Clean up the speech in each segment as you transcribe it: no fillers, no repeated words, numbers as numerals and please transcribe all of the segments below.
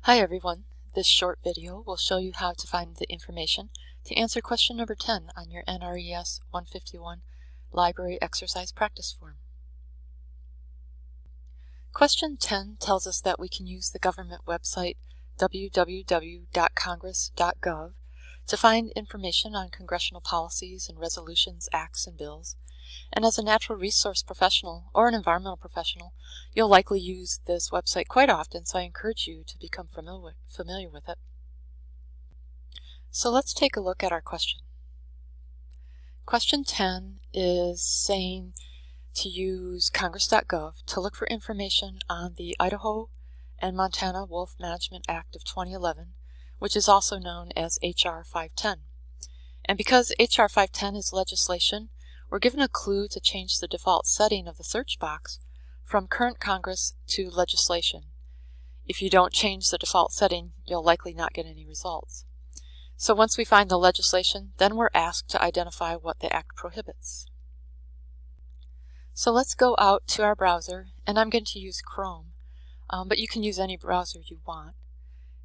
Hi everyone, this short video will show you how to find the information to answer question number 10 on your NRES 151 Library Exercise Practice Form. Question 10 tells us that we can use the government website www.congress.gov to find information on congressional policies and resolutions, acts, and bills. And as a natural resource professional or an environmental professional, you'll likely use this website quite often, so I encourage you to become familiar with it. So let's take a look at our question. Question 10 is saying to use congress.gov to look for information on the Idaho and Montana Wolf Management Act of 2011, which is also known as H.R. 510. And because H.R. 510 is legislation, we're given a clue to change the default setting of the search box from current Congress to legislation. If you don't change the default setting, you'll likely not get any results. So once we find the legislation, then we're asked to identify what the act prohibits. So let's go out to our browser, and I'm going to use Chrome, but you can use any browser you want,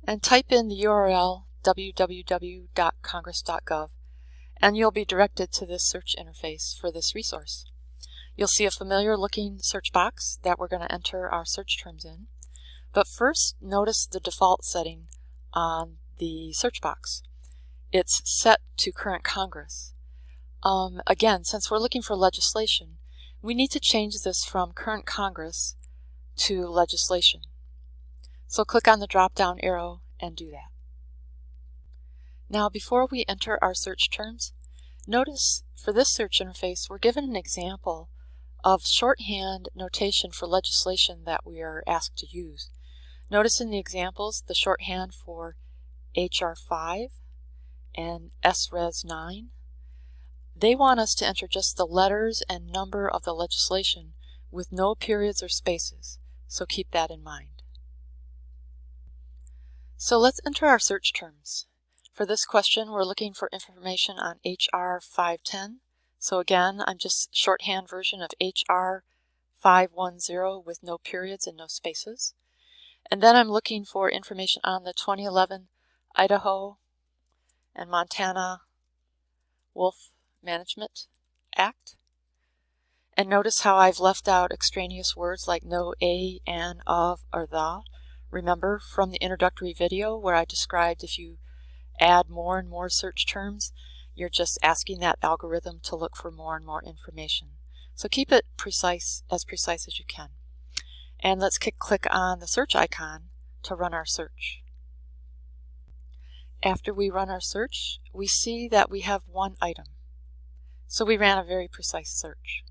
and type in the URL www.congress.gov. and you'll be directed to this search interface for this resource. You'll see a familiar looking search box that we're going to enter our search terms in. But first, notice the default setting on the search box. It's set to current Congress. Again, since we're looking for legislation, we need to change this from current Congress to legislation. So click on the drop-down arrow and do that. Now, before we enter our search terms, notice for this search interface, we're given an example of shorthand notation for legislation that we are asked to use. Notice in the examples the shorthand for H.R. 5 and NRES 9. They want us to enter just the letters and number of the legislation with no periods or spaces, so keep that in mind. So let's enter our search terms. For this question, we're looking for information on H.R. 510. So again, I'm just shorthand version of H.R. 510 with no periods and no spaces. And then I'm looking for information on the 2011 Idaho and Montana Wolf Management Act. And notice how I've left out extraneous words like no, a, an, of, or the. Remember from the introductory video where I described if you add more and more search terms, you're just asking that algorithm to look for more and more information. So keep it precise as you can. And let's click on the search icon to run our search. After we run our search, we see that we have one item. So we ran a very precise search.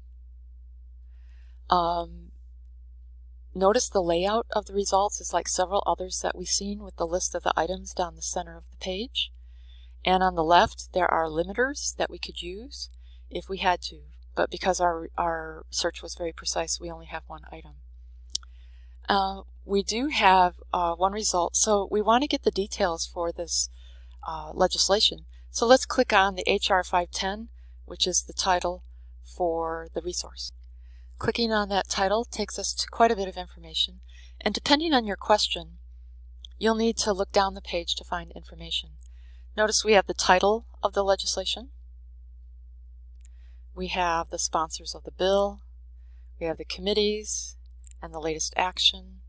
Notice the layout of the results is like several others that we've seen with the list of the items down the center of the page. And on the left, there are limiters that we could use if we had to. But because our search was very precise, we only have one item. We do have one result. So we want to get the details for this legislation. So let's click on the H.R. 510, which is the title for the resource. Clicking on that title takes us to quite a bit of information, and depending on your question, you'll need to look down the page to find information. Notice we have the title of the legislation, we have the sponsors of the bill, we have the committees, and the latest action.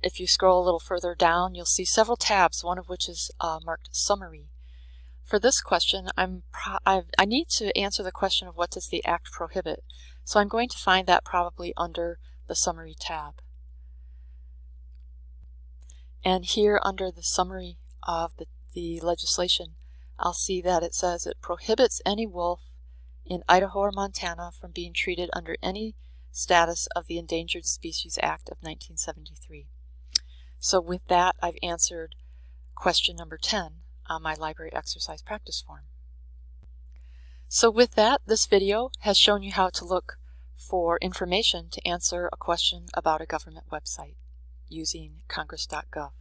If you scroll a little further down, you'll see several tabs, one of which is marked Summary. For this question, I need to answer the question of what does the Act prohibit. So I'm going to find that probably under the Summary tab. And here under the summary of the legislation, I'll see that it says it prohibits any wolf in Idaho or Montana from being treated under any status of the Endangered Species Act of 1973. So with that, I've answered question number 10 on my library exercise practice form. So with that, this video has shown you how to look for information to answer a question about a government website using congress.gov.